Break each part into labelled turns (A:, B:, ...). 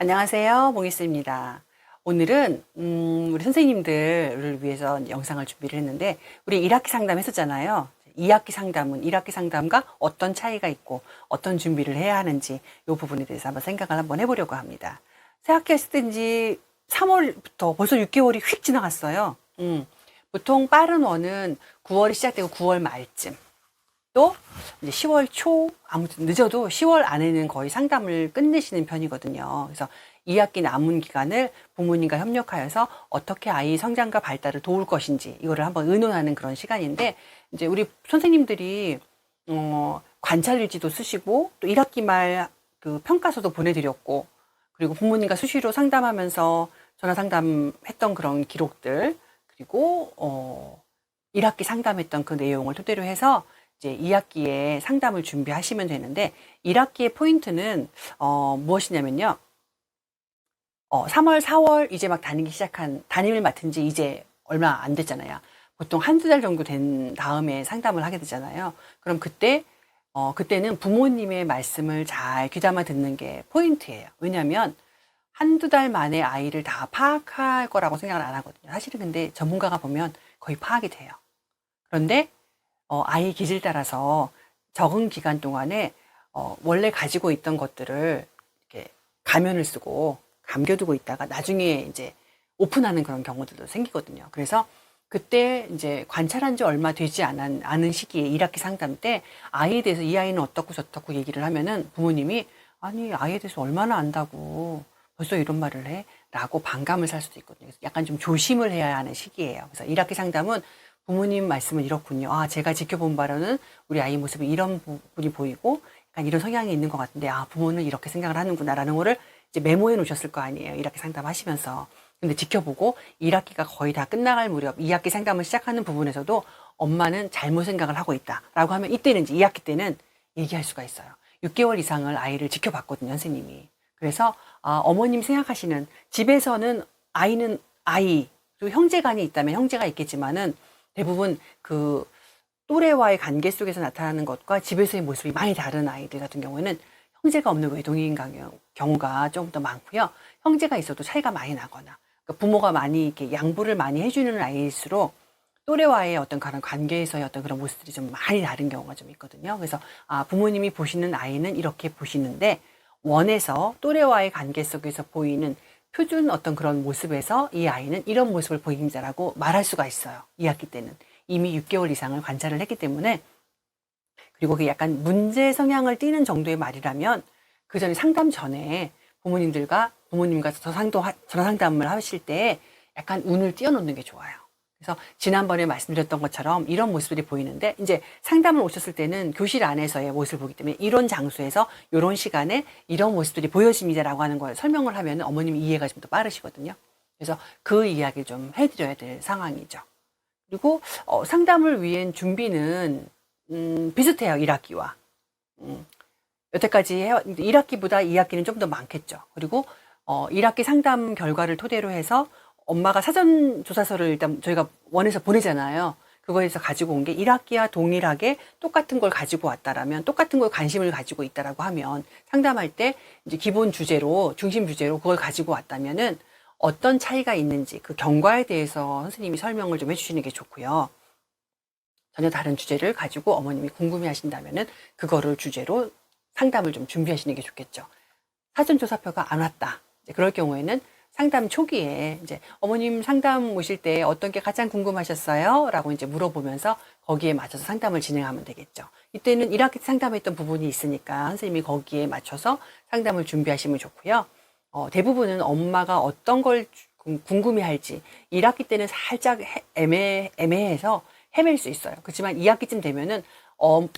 A: 안녕하세요. 몽이스입니다. 오늘은 우리 선생님들을 위해서 영상을 준비를 했는데 우리 1학기 상담 했었잖아요. 2학기 상담은 1학기 상담과 어떤 차이가 있고 어떤 준비를 해야 하는지 이 부분에 대해서 한번 생각을 한번 해보려고 합니다. 새학기 했을 때인지 3월부터 벌써 6개월이 휙 지나갔어요. 보통 빠른 원은 9월이 시작되고 9월 말쯤, 또 이제 10월 초, 아무튼 늦어도 10월 안에는 거의 상담을 끝내시는 편이거든요. 그래서 2학기 남은 기간을 부모님과 협력하여서 어떻게 아이 성장과 발달을 도울 것인지 이거를 한번 의논하는 그런 시간인데, 이제 우리 선생님들이 관찰일지도 쓰시고 또 1학기 말 그 평가서도 보내드렸고, 그리고 부모님과 수시로 상담하면서 전화 상담했던 그런 기록들, 그리고 1학기 상담했던 그 내용을 토대로 해서 이제 2학기에 상담을 준비하시면 되는데, 1학기의 포인트는 무엇이냐면요. 3월, 4월 이제 막 담임을 맡은 지 이제 얼마 안 됐잖아요. 보통 한두 달 정도 된 다음에 상담을 하게 되잖아요. 그럼 그때는 부모님의 말씀을 잘 귀담아 듣는 게 포인트예요. 왜냐하면 한두 달 만에 아이를 다 파악할 거라고 생각을 안 하거든요. 사실은 근데 전문가가 보면 거의 파악이 돼요. 그런데 아이 기질 따라서 적은 기간 동안에 원래 가지고 있던 것들을 이렇게 가면을 쓰고 감겨두고 있다가 나중에 이제 오픈하는 그런 경우들도 생기거든요. 그래서 그때 이제 관찰한 지 얼마 되지 않은 시기에 1학기 상담 때 아이에 대해서 이 아이는 어떻고 저떻고 얘기를 하면은 부모님이 아니 아이에 대해서 얼마나 안다고 벌써 이런 말을 해? 라고 반감을 살 수도 있거든요. 그래서 약간 좀 조심을 해야 하는 시기예요. 그래서 1학기 상담은 부모님 말씀은 이렇군요. 아, 제가 지켜본 바로는 우리 아이 모습이 이런 부분이 보이고 약간 이런 성향이 있는 것 같은데, 아, 부모는 이렇게 생각을 하는구나라는 거를 이제 메모해 놓으셨을 거 아니에요. 1학기 상담하시면서. 근데 지켜보고 1학기가 거의 다 끝나갈 무렵 2학기 상담을 시작하는 부분에서도 엄마는 잘못 생각을 하고 있다라고 하면, 이때는 이제 2학기 때는 얘기할 수가 있어요. 6개월 이상을 아이를 지켜봤거든요, 선생님이. 그래서 어머님 생각하시는, 집에서는 아이는 아이, 그리고 형제간이 있다면 형제가 있겠지만은 대부분 그 또래와의 관계 속에서 나타나는 것과 집에서의 모습이 많이 다른 아이들 같은 경우에는 형제가 없는 외동인 경우가 좀 더 많고요. 형제가 있어도 차이가 많이 나거나, 그러니까 부모가 많이 이렇게 양보를 많이 해주는 아이일수록 또래와의 어떤 그런 관계에서의 어떤 그런 모습들이 좀 많이 다른 경우가 좀 있거든요. 그래서 부모님이 보시는 아이는 이렇게 보시는데, 원에서 또래와의 관계 속에서 보이는 표준 어떤 그런 모습에서 이 아이는 이런 모습을 보입니다라고 말할 수가 있어요. 2학기 때는 이미 6개월 이상을 관찰을 했기 때문에. 그리고 그게 약간 문제 성향을 띠는 정도의 말이라면 그 전에 상담 전에 부모님과 전화 상담을 하실 때 약간 운을 띄워놓는 게 좋아요. 그래서 지난번에 말씀드렸던 것처럼 이런 모습들이 보이는데, 이제 상담을 오셨을 때는 교실 안에서의 모습을 보기 때문에 이런 장소에서 이런 시간에 이런 모습들이 보여집니다라고 하는 걸 설명을 하면 어머님이 이해가 좀 더 빠르시거든요. 그래서 그 이야기를 좀 해드려야 될 상황이죠. 그리고 상담을 위한 준비는 비슷해요. 1학기와. 여태까지 1학기보다 2학기는 좀 더 많겠죠. 그리고 1학기 상담 결과를 토대로 해서 엄마가 사전조사서를 일단 저희가 원에서 보내잖아요. 그거에서 가지고 온 게 1학기와 동일하게 똑같은 걸 가지고 왔다라면, 똑같은 걸 관심을 가지고 있다라고 하면, 상담할 때 이제 기본 주제로, 중심 주제로 그걸 가지고 왔다면은 어떤 차이가 있는지 그 경과에 대해서 선생님이 설명을 좀 해주시는 게 좋고요. 전혀 다른 주제를 가지고 어머님이 궁금해 하신다면은 그거를 주제로 상담을 좀 준비하시는 게 좋겠죠. 사전조사표가 안 왔다. 이제 그럴 경우에는 상담 초기에 이제 어머님 상담 오실 때 어떤 게 가장 궁금하셨어요? 라고 이제 물어보면서 거기에 맞춰서 상담을 진행하면 되겠죠. 이때는 1학기 상담했던 부분이 있으니까 선생님이 거기에 맞춰서 상담을 준비하시면 좋고요. 대부분은 엄마가 어떤 걸 궁금해할지 1학기 때는 살짝 애매해서 헤맬 수 있어요. 그렇지만 2학기쯤 되면은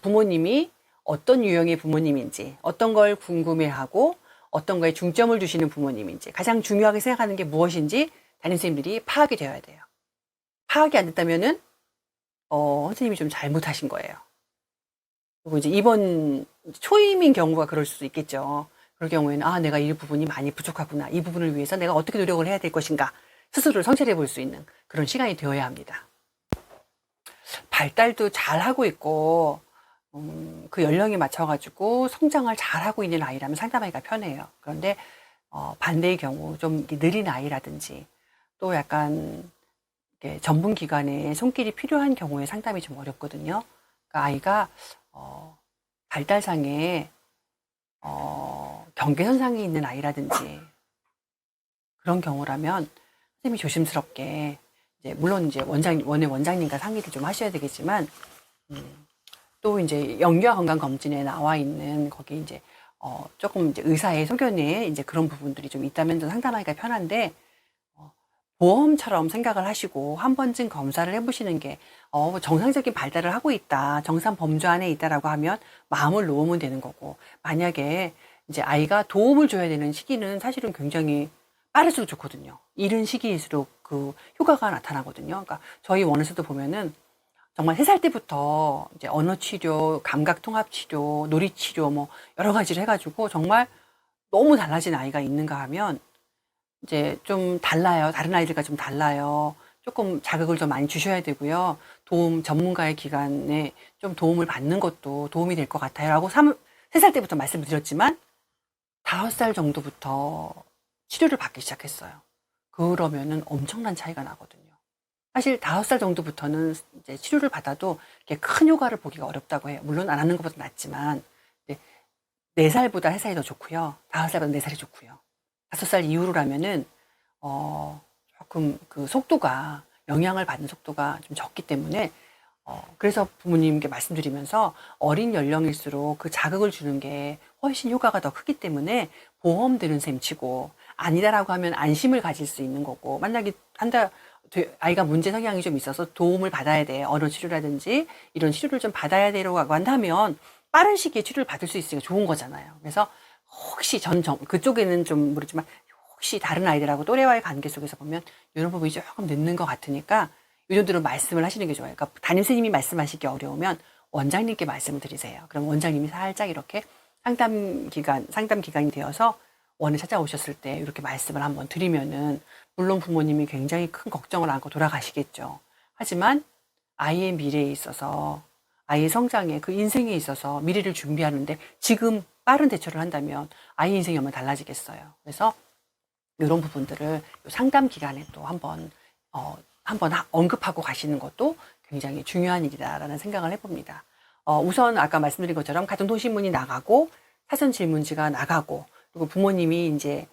A: 부모님이 어떤 유형의 부모님인지, 어떤 걸 궁금해하고 어떤 거에 중점을 두시는 부모님인지, 가장 중요하게 생각하는 게 무엇인지 담임선생님들이 파악이 되어야 돼요. 파악이 안 됐다면은 선생님이 좀 잘못하신 거예요. 그리고 이제 이번 초임인 경우가 그럴 수도 있겠죠. 그럴 경우에는 내가 이 부분이 많이 부족하구나. 이 부분을 위해서 내가 어떻게 노력을 해야 될 것인가. 스스로를 성찰해 볼 수 있는 그런 시간이 되어야 합니다. 발달도 잘 하고 있고 그 연령에 맞춰가지고 성장을 잘 하고 있는 아이라면 상담하기가 편해요. 그런데 반대의 경우 좀 이렇게 느린 아이라든지 또 약간 이렇게 전문 기관에 손길이 필요한 경우에 상담이 좀 어렵거든요. 그러니까 아이가 발달상에 경계선상에 있는 아이라든지 그런 경우라면 선생님이 조심스럽게 이제 물론 이제 원장님과 상의를 좀 하셔야 되겠지만 또 이제 영유아 건강 검진에 나와 있는 거기 이제 조금 이제 의사의 소견에 이제 그런 부분들이 좀 있다면 좀 상담하기가 편한데 보험처럼 생각을 하시고 한 번쯤 검사를 해보시는 게 정상적인 발달을 하고 있다, 정상 범주 안에 있다라고 하면 마음을 놓으면 되는 거고, 만약에 이제 아이가 도움을 줘야 되는 시기는 사실은 굉장히 빠를수록 좋거든요. 이른 시기일수록 그 효과가 나타나거든요. 그러니까 저희 원에서도 보면은 정말 3살 때부터 이제 언어 치료, 감각 통합 치료, 놀이 치료 뭐 여러 가지를 해가지고 정말 너무 달라진 아이가 있는가 하면 이제 좀 달라요. 다른 아이들과 좀 달라요. 조금 자극을 좀 많이 주셔야 되고요. 전문가의 기관에 좀 도움을 받는 것도 도움이 될 것 같아요. 라고 3살 때부터 말씀을 드렸지만 5살 정도부터 치료를 받기 시작했어요. 그러면은 엄청난 차이가 나거든요. 사실 5살 정도부터는 이제 치료를 받아도 이렇게 큰 효과를 보기가 어렵다고 해요. 물론 안 하는 것보다 낫지만 4살보다 3살이 더 좋고요. 5살보다 4살이 좋고요. 5살 이후로라면은 조금 그 속도가 영향을 받는 속도가 좀 적기 때문에 그래서 부모님께 말씀드리면서 어린 연령일수록 그 자극을 주는 게 훨씬 효과가 더 크기 때문에 보험 드는 셈 치고 아니다라고 하면 안심을 가질 수 있는 거고, 만약에 아이가 문제 성향이 좀 있어서 도움을 받아야 돼, 언어 치료라든지 이런 치료를 좀 받아야 되라고 한다면 빠른 시기에 치료를 받을 수 있으니까 좋은 거잖아요. 그래서 혹시 그쪽에는 좀 모르지만 혹시 다른 아이들하고 또래와의 관계 속에서 보면 이런 부분이 조금 늦는 것 같으니까 이 정도로 말씀을 하시는 게 좋아요. 그러니까 담임선생님이 말씀하시기 어려우면 원장님께 말씀을 드리세요. 그럼 원장님이 살짝 이렇게 상담 기간이 되어서 원에 찾아오셨을 때 이렇게 말씀을 한번 드리면은 물론 부모님이 굉장히 큰 걱정을 안고 돌아가시겠죠. 하지만 아이의 미래에 있어서 아이의 성장에 그 인생에 있어서 미래를 준비하는데 지금 빠른 대처를 한다면 아이 인생이 얼마나 달라지겠어요. 그래서 이런 부분들을 상담 기간에 또 한번 언급하고 가시는 것도 굉장히 중요한 일이다라는 생각을 해봅니다. 우선 아까 말씀드린 것처럼 가정통신문이 나가고 사전 질문지가 나가고 그리고 부모님이 이제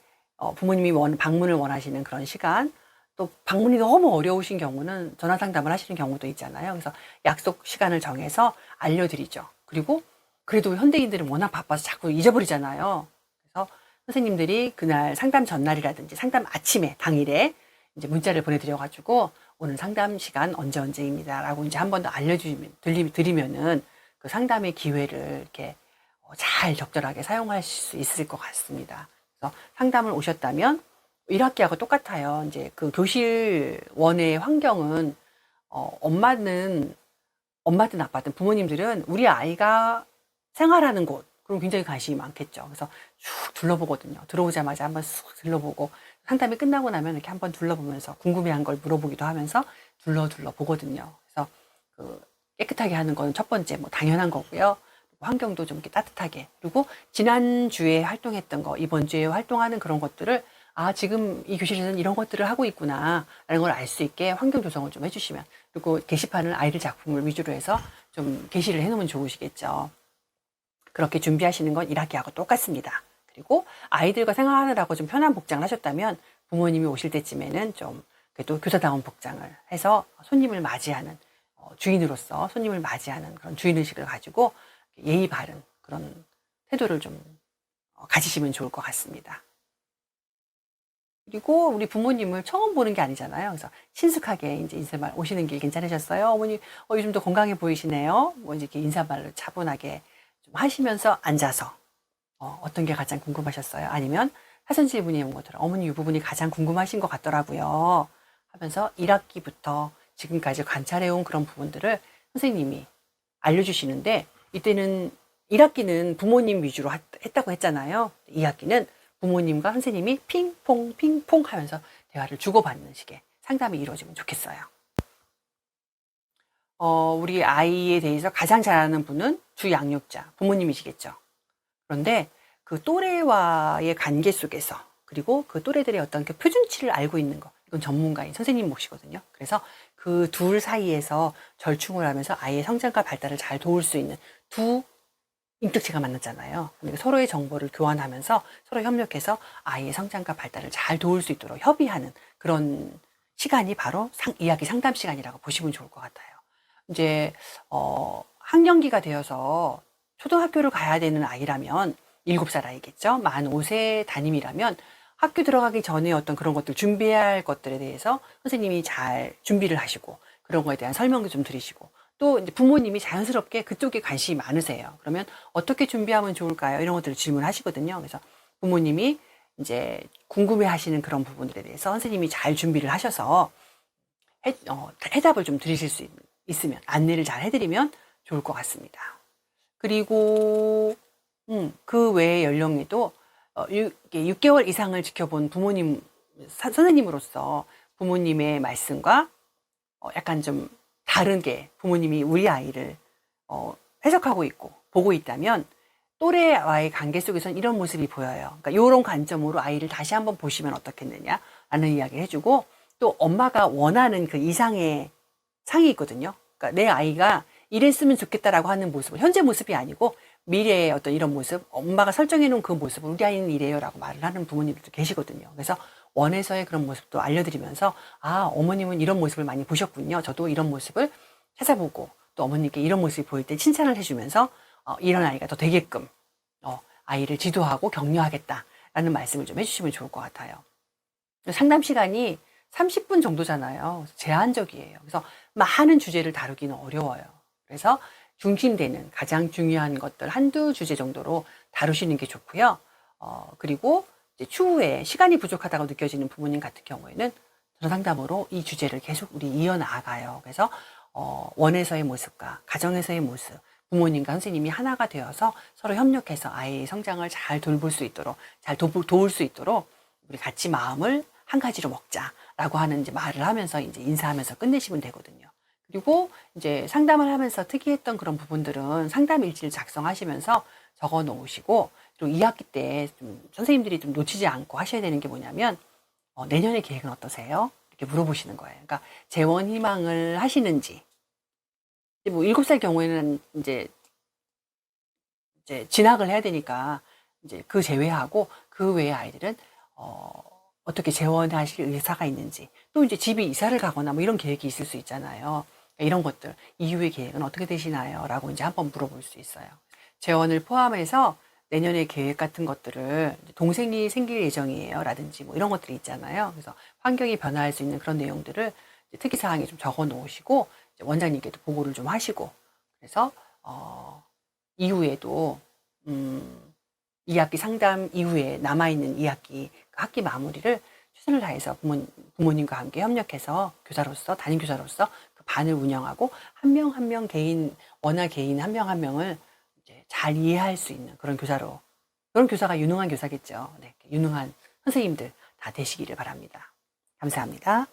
A: 부모님이 방문을 원하시는 그런 시간, 또 방문이 너무 어려우신 경우는 전화 상담을 하시는 경우도 있잖아요. 그래서 약속 시간을 정해서 알려드리죠. 그리고 그래도 현대인들은 워낙 바빠서 자꾸 잊어버리잖아요. 그래서 선생님들이 그날 상담 전날이라든지 상담 아침에 당일에 이제 문자를 보내드려가지고 오늘 상담 시간 언제입니다라고 이제 한 번 더 드리면은 그 상담의 기회를 이렇게 잘 적절하게 사용하실 수 있을 것 같습니다. 그래서 상담을 오셨다면 1학기하고 똑같아요. 이제 그 교실 원의 환경은 엄마든 아빠든 부모님들은 우리 아이가 생활하는 곳, 그럼 굉장히 관심이 많겠죠. 그래서 쭉 둘러보거든요. 들어오자마자 한번 쑥 둘러보고 상담이 끝나고 나면 이렇게 한번 둘러보면서 궁금해한 걸 물어보기도 하면서 둘러 보거든요. 그래서 그 깨끗하게 하는 거는 첫 번째 뭐 당연한 거고요. 환경도 좀 이렇게 따뜻하게, 그리고 지난주에 활동했던 거 이번 주에 활동하는 그런 것들을 지금 이 교실에서는 이런 것들을 하고 있구나 라는 걸 알 수 있게 환경 조성을 좀 해주시면, 그리고 게시판은 아이들 작품을 위주로 해서 좀 게시를 해놓으면 좋으시겠죠. 그렇게 준비하시는 건 1학기하고 똑같습니다. 그리고 아이들과 생활하느라고 좀 편한 복장을 하셨다면 부모님이 오실 때쯤에는 좀 그래도 교사다운 복장을 해서 손님을 맞이하는 주인으로서 손님을 맞이하는 그런 주인의식을 가지고 예의 바른 그런 태도를 좀 가지시면 좋을 것 같습니다. 그리고 우리 부모님을 처음 보는 게 아니잖아요. 그래서 친숙하게 이제 인사말 오시는 길 괜찮으셨어요? 어머니, 요즘도 건강해 보이시네요. 뭐 이렇게 인사말을 차분하게 좀 하시면서 앉아서 어떤 게 가장 궁금하셨어요? 아니면 사선질 분이 온 것처럼 어머니 이 부분이 가장 궁금하신 것 같더라고요. 하면서 1학기부터 지금까지 관찰해온 그런 부분들을 선생님이 알려주시는데, 이때는 1학기는 부모님 위주로 했다고 했잖아요. 2학기는 부모님과 선생님이 핑퐁 하면서 대화를 주고받는 식의 상담이 이루어지면 좋겠어요. 우리 아이에 대해서 가장 잘 아는 분은 주양육자, 부모님이시겠죠. 그런데 그 또래와의 관계 속에서 그리고 그 또래들의 어떤 그 표준치를 알고 있는 거. 이건 전문가인 선생님 몫이거든요. 그래서 그 둘 사이에서 절충을 하면서 아이의 성장과 발달을 잘 도울 수 있는 두 인격체가 만났잖아요. 그러니까 서로의 정보를 교환하면서 서로 협력해서 아이의 성장과 발달을 잘 도울 수 있도록 협의하는 그런 시간이 바로 이야기 상담 시간이라고 보시면 좋을 것 같아요. 이제 학령기가 되어서 초등학교를 가야 되는 아이라면 7살 아이겠죠. 만 5세 담임이라면 학교 들어가기 전에 어떤 그런 것들 준비해야 할 것들에 대해서 선생님이 잘 준비를 하시고 그런 거에 대한 설명도 좀 드리시고 또 이제 부모님이 자연스럽게 그쪽에 관심이 많으세요. 그러면 어떻게 준비하면 좋을까요? 이런 것들을 질문하시거든요. 그래서 부모님이 이제 궁금해 하시는 그런 부분들에 대해서 선생님이 잘 준비를 하셔서 해답을 좀 드리실 수 있으면 안내를 잘 해드리면 좋을 것 같습니다. 그리고 그 외의 연령에도 6개월 이상을 지켜본 부모님, 선생님으로서 부모님의 말씀과 약간 좀 다르게 부모님이 우리 아이를 해석하고 있고 보고 있다면 또래와의 관계 속에서는 이런 모습이 보여요. 그러니까 이런 관점으로 아이를 다시 한번 보시면 어떻겠느냐라는 이야기를 해주고 또 엄마가 원하는 그 이상의 상이 있거든요. 그러니까 내 아이가 이랬으면 좋겠다라고 하는 모습을 현재 모습이 아니고 미래의 어떤 이런 모습, 엄마가 설정해 놓은 그 모습을 우리 아이는 이래요라고 말을 하는 부모님들도 계시거든요. 그래서 원에서의 그런 모습도 알려드리면서 어머님은 이런 모습을 많이 보셨군요. 저도 이런 모습을 찾아보고 또 어머님께 이런 모습이 보일 때 칭찬을 해주면서 이런 아이가 더 되게끔 아이를 지도하고 격려하겠다라는 말씀을 좀 해주시면 좋을 것 같아요. 상담 시간이 30분 정도잖아요. 제한적이에요. 그래서 많은 주제를 다루기는 어려워요. 그래서 중심되는 가장 중요한 것들 한두 주제 정도로 다루시는 게 좋고요. 그리고 이제 추후에 시간이 부족하다고 느껴지는 부모님 같은 경우에는 전화 상담으로 이 주제를 계속 우리 이어나가요. 그래서 원에서의 모습과 가정에서의 모습, 부모님과 선생님이 하나가 되어서 서로 협력해서 아이의 성장을 잘 돌볼 수 있도록, 잘 도울 수 있도록 우리 같이 마음을 한 가지로 먹자라고 하는 이제 말을 하면서 이제 인사하면서 끝내시면 되거든요. 그리고 이제 상담을 하면서 특이했던 그런 부분들은 상담 일지를 작성하시면서 적어 놓으시고 그리고 2학기 때 좀 선생님들이 좀 놓치지 않고 하셔야 되는 게 뭐냐면 내년의 계획은 어떠세요? 이렇게 물어보시는 거예요. 그러니까 재원 희망을 하시는지 뭐 7살 경우에는 이제 진학을 해야 되니까 이제 그 제외하고 그 외의 아이들은 어떻게 재원하실 의사가 있는지 또 이제 집이 이사를 가거나 뭐 이런 계획이 있을 수 있잖아요. 이런 것들 이후의 계획은 어떻게 되시나요? 라고 이제 한번 물어볼 수 있어요. 재원을 포함해서 내년의 계획 같은 것들을 동생이 생길 예정이에요. 라든지 뭐 이런 것들이 있잖아요. 그래서 환경이 변화할 수 있는 그런 내용들을 특이사항에 좀 적어 놓으시고 원장님께도 보고를 좀 하시고 그래서 이후에도 2학기 상담 이후에 남아있는 2학기 그 학기 마무리를 최선을 다해서 부모님과 함께 협력해서 교사로서 담임교사로서 그 반을 운영하고 한 명 한 명 개인 원화 개인 한 명 한 명을 이제 잘 이해할 수 있는 그런 교사로 그런 교사가 유능한 교사겠죠. 네, 유능한 선생님들 다 되시기를 바랍니다. 감사합니다.